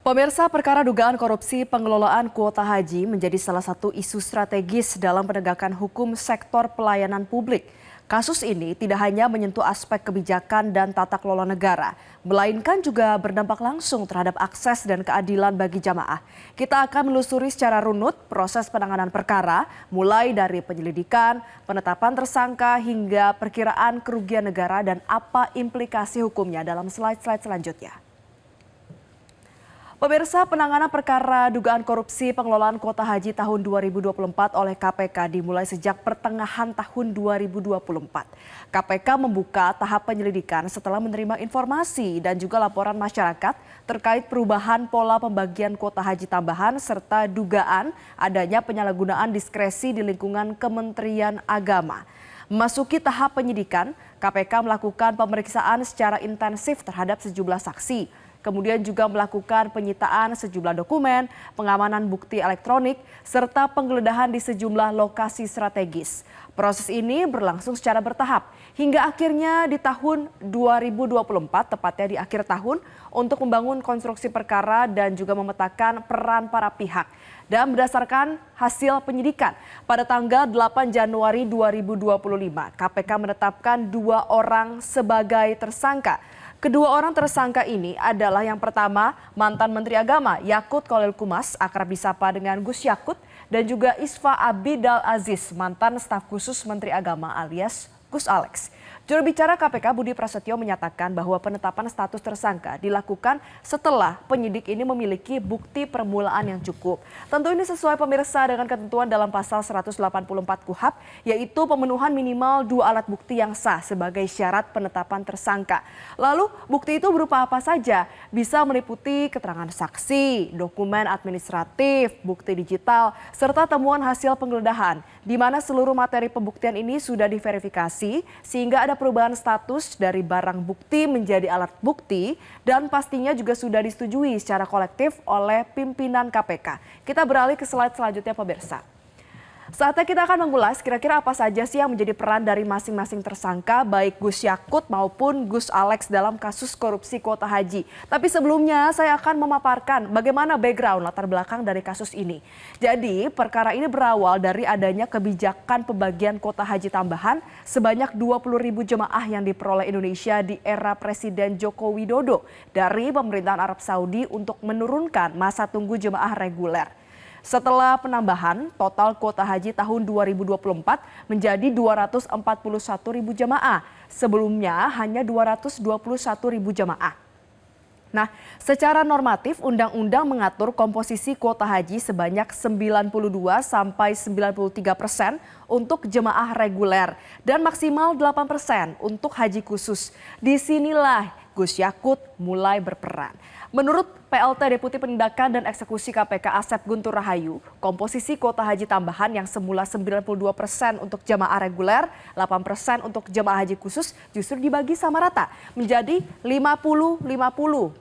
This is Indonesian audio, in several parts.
Pemirsa, perkara dugaan korupsi pengelolaan kuota haji menjadi salah satu isu strategis dalam penegakan hukum sektor pelayanan publik. Kasus ini tidak hanya menyentuh aspek kebijakan dan tata kelola negara, melainkan juga berdampak langsung terhadap akses dan keadilan bagi jamaah. Kita akan menelusuri secara runut proses penanganan perkara, mulai dari penyelidikan, penetapan tersangka, hingga perkiraan kerugian negara dan apa implikasi hukumnya dalam slide-slide selanjutnya. Pemirsa, penanganan perkara dugaan korupsi pengelolaan kuota haji tahun 2024 oleh KPK dimulai sejak pertengahan tahun 2024. KPK membuka tahap penyelidikan setelah menerima informasi dan juga laporan masyarakat terkait perubahan pola pembagian kuota haji tambahan serta dugaan adanya penyalahgunaan diskresi di lingkungan Kementerian Agama. Memasuki tahap penyidikan, KPK melakukan pemeriksaan secara intensif terhadap sejumlah saksi. Kemudian juga melakukan penyitaan sejumlah dokumen, pengamanan bukti elektronik, serta penggeledahan di sejumlah lokasi strategis. Proses ini berlangsung secara bertahap hingga akhirnya di tahun 2024, tepatnya di akhir tahun, untuk membangun konstruksi perkara dan juga memetakan peran para pihak. Dan berdasarkan hasil penyidikan, pada tanggal 8 Januari 2025, KPK menetapkan 2 orang sebagai tersangka. Kedua orang tersangka ini adalah yang pertama mantan Menteri Agama Yakut Khalil Qumas, akrab disapa dengan Gus Yakut, dan juga Isfa Abidal Aziz, mantan staf khusus Menteri Agama alias Gus Alex. Juru bicara KPK Budi Prasetyo menyatakan bahwa penetapan status tersangka dilakukan setelah penyidik ini memiliki bukti permulaan yang cukup. Tentu ini sesuai pemirsa dengan ketentuan dalam pasal 184 KUHP, yaitu pemenuhan minimal 2 alat bukti yang sah sebagai syarat penetapan tersangka. Lalu bukti itu berupa apa saja? Bisa meliputi keterangan saksi, dokumen administratif, bukti digital, serta temuan hasil penggeledahan, di mana seluruh materi pembuktian ini sudah diverifikasi sehingga ada perubahan status dari barang bukti menjadi alat bukti dan pastinya juga sudah disetujui secara kolektif oleh pimpinan KPK. Kita beralih ke slide selanjutnya, pemirsa. Saatnya kita akan mengulas kira-kira apa saja sih yang menjadi peran dari masing-masing tersangka, baik Gus Yakut maupun Gus Alex dalam kasus korupsi kuota haji. Tapi sebelumnya saya akan memaparkan bagaimana background latar belakang dari kasus ini. Jadi perkara ini berawal dari adanya kebijakan pembagian kuota haji tambahan sebanyak 20.000 jemaah yang diperoleh Indonesia di era Presiden Joko Widodo dari pemerintahan Arab Saudi untuk menurunkan masa tunggu jemaah reguler. Setelah penambahan, total kuota haji tahun 2024 menjadi 241.000 jemaah. Sebelumnya hanya 221.000 jemaah. Nah, secara normatif Undang-Undang mengatur komposisi kuota haji sebanyak 92 sampai 93% untuk jemaah reguler dan maksimal 8% untuk haji khusus. Disinilah Gus Yakut mulai berperan. Menurut PLT Deputi Penindakan dan Eksekusi KPK Asep Guntur Rahayu, komposisi kuota haji tambahan yang semula 92% untuk jemaah reguler, 8% untuk jemaah haji khusus justru dibagi sama rata menjadi 50-50,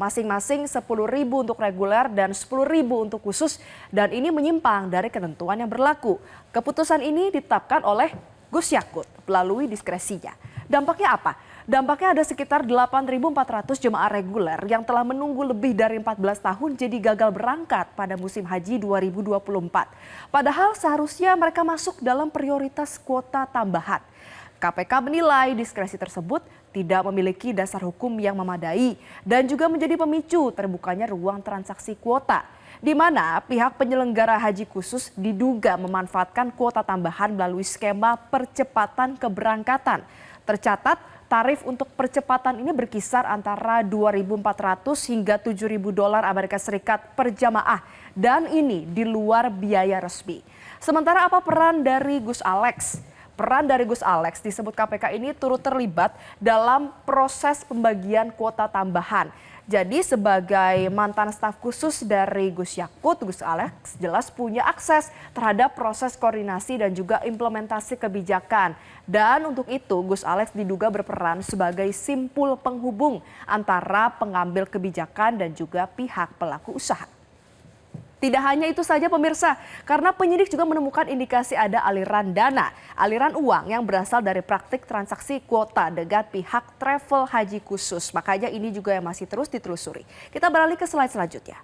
masing-masing 10.000 untuk reguler dan 10.000 untuk khusus, dan ini menyimpang dari ketentuan yang berlaku. Keputusan ini ditetapkan oleh Gus Yakut melalui diskresinya. Dampaknya apa? Dampaknya ada sekitar 8.400 jemaah reguler yang telah menunggu lebih dari 14 tahun jadi gagal berangkat pada musim haji 2024. Padahal seharusnya mereka masuk dalam prioritas kuota tambahan. KPK menilai diskresi tersebut tidak memiliki dasar hukum yang memadai dan juga menjadi pemicu terbukanya ruang transaksi kuota, di mana pihak penyelenggara haji khusus diduga memanfaatkan kuota tambahan melalui skema percepatan keberangkatan. Tercatat, tarif untuk percepatan ini berkisar antara 2.400 hingga 7.000 dolar Amerika Serikat per jamaah, dan ini di luar biaya resmi. Sementara apa peran dari Gus Alex? Peran dari Gus Alex disebut KPK ini turut terlibat dalam proses pembagian kuota tambahan. Jadi sebagai mantan staf khusus dari Gus Yakut, Gus Alex jelas punya akses terhadap proses koordinasi dan juga implementasi kebijakan. Dan untuk itu Gus Alex diduga berperan sebagai simpul penghubung antara pengambil kebijakan dan juga pihak pelaku usaha. Tidak hanya itu saja pemirsa, karena penyidik juga menemukan indikasi ada aliran dana, aliran uang yang berasal dari praktik transaksi kuota dengan pihak travel haji khusus. Makanya ini juga yang masih terus ditelusuri. Kita beralih ke slide selanjutnya.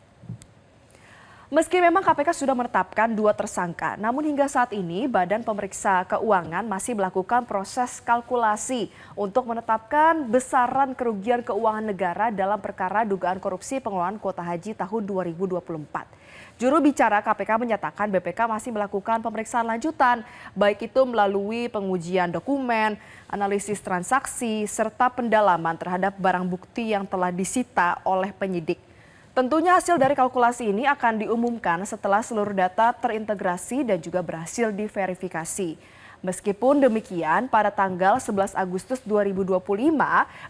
Meski memang KPK sudah menetapkan 2 tersangka, namun hingga saat ini Badan Pemeriksa Keuangan masih melakukan proses kalkulasi untuk menetapkan besaran kerugian keuangan negara dalam perkara dugaan korupsi pengelolaan kuota haji tahun 2024. Juru bicara KPK menyatakan BPK masih melakukan pemeriksaan lanjutan, baik itu melalui pengujian dokumen, analisis transaksi, serta pendalaman terhadap barang bukti yang telah disita oleh penyidik. Tentunya hasil dari kalkulasi ini akan diumumkan setelah seluruh data terintegrasi dan juga berhasil diverifikasi. Meskipun demikian, pada tanggal 11 Agustus 2025,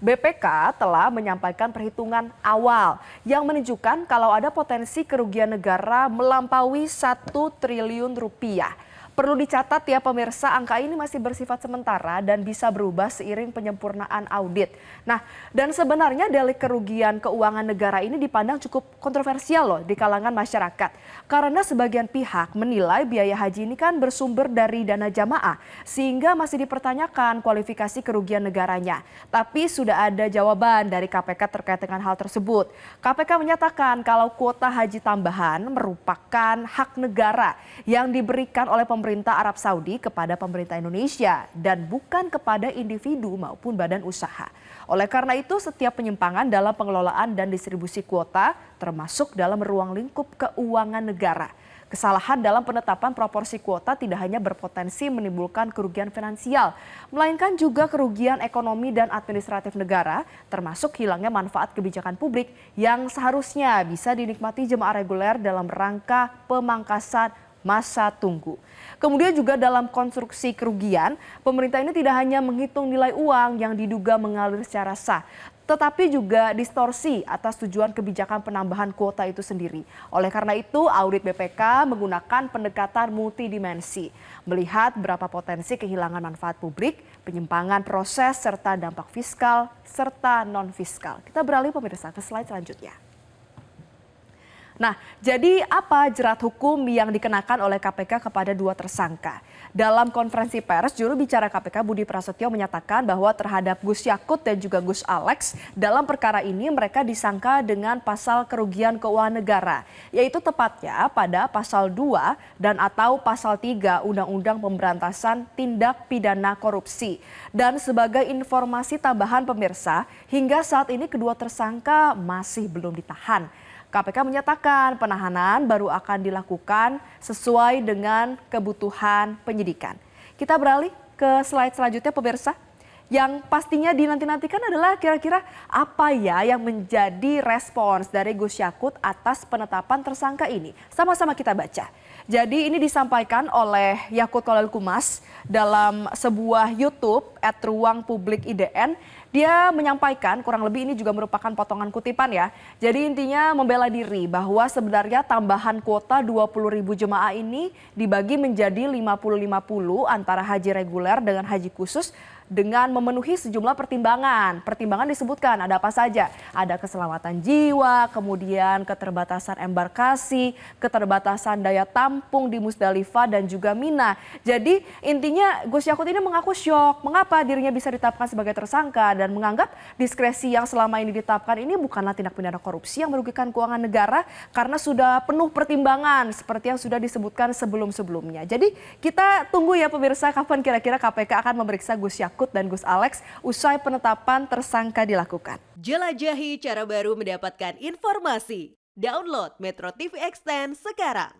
BPK telah menyampaikan perhitungan awal yang menunjukkan kalau ada potensi kerugian negara melampaui 1 triliun rupiah. Perlu dicatat ya pemirsa, angka ini masih bersifat sementara dan bisa berubah seiring penyempurnaan audit. Nah, dan sebenarnya delik kerugian keuangan negara ini dipandang cukup kontroversial loh di kalangan masyarakat. Karena sebagian pihak menilai biaya haji ini kan bersumber dari dana jamaah, sehingga masih dipertanyakan kualifikasi kerugian negaranya. Tapi sudah ada jawaban dari KPK terkait dengan hal tersebut. KPK menyatakan kalau kuota haji tambahan merupakan hak negara yang diberikan oleh pemerintah Arab Saudi kepada pemerintah Indonesia dan bukan kepada individu maupun badan usaha. Oleh karena itu, setiap penyimpangan dalam pengelolaan dan distribusi kuota termasuk dalam ruang lingkup keuangan negara. Kesalahan dalam penetapan proporsi kuota tidak hanya berpotensi menimbulkan kerugian finansial, melainkan juga kerugian ekonomi dan administratif negara, termasuk hilangnya manfaat kebijakan publik yang seharusnya bisa dinikmati jemaah reguler dalam rangka pemangkasan masa tunggu. Kemudian juga dalam konstruksi kerugian, pemerintah ini tidak hanya menghitung nilai uang yang diduga mengalir secara sah, tetapi juga distorsi atas tujuan kebijakan penambahan kuota itu sendiri. Oleh karena itu, audit BPK menggunakan pendekatan multidimensi, melihat berapa potensi kehilangan manfaat publik, penyimpangan proses, serta dampak fiskal, serta non-fiskal. Kita beralih pemirsa ke slide selanjutnya. Nah, jadi apa jerat hukum yang dikenakan oleh KPK kepada 2 tersangka? Dalam konferensi pers, juru bicara KPK Budi Prasetyo menyatakan bahwa terhadap Gus Yakut dan juga Gus Alex, dalam perkara ini mereka disangka dengan pasal kerugian keuangan negara, yaitu tepatnya pada pasal 2 dan atau pasal 3 Undang-Undang Pemberantasan Tindak Pidana Korupsi. Dan sebagai informasi tambahan pemirsa, hingga saat ini kedua tersangka masih belum ditahan. KPK menyatakan penahanan baru akan dilakukan sesuai dengan kebutuhan penyidikan. Kita beralih ke slide selanjutnya pemirsa. Yang pastinya dinanti-nantikan adalah kira-kira apa ya yang menjadi respons dari Gus Yakut atas penetapan tersangka ini. Sama-sama kita baca. Jadi ini disampaikan oleh Yakut Kolil Kumas dalam sebuah YouTube @ruangpublikidn. Dia menyampaikan, kurang lebih ini juga merupakan potongan kutipan ya. Jadi intinya membela diri bahwa sebenarnya tambahan kuota 20.000 jemaah ini dibagi menjadi 50-50 antara haji reguler dengan haji khusus dengan memenuhi sejumlah pertimbangan. Pertimbangan disebutkan ada apa saja? Ada keselamatan jiwa, kemudian keterbatasan embarkasi, keterbatasan daya tampung di Musdalifah dan juga Mina. Jadi intinya Gus Yakut ini mengaku syok mengapa dirinya bisa ditetapkan sebagai tersangka dan menganggap diskresi yang selama ini ditetapkan ini bukanlah tindak pidana korupsi yang merugikan keuangan negara karena sudah penuh pertimbangan seperti yang sudah disebutkan sebelum-sebelumnya. Jadi kita tunggu ya pemirsa kapan kira-kira KPK akan memeriksa Gus Yakut dan Gus Alex usai penetapan tersangka dilakukan. Jelajahi cara baru mendapatkan informasi. Download Metro TV Extend sekarang.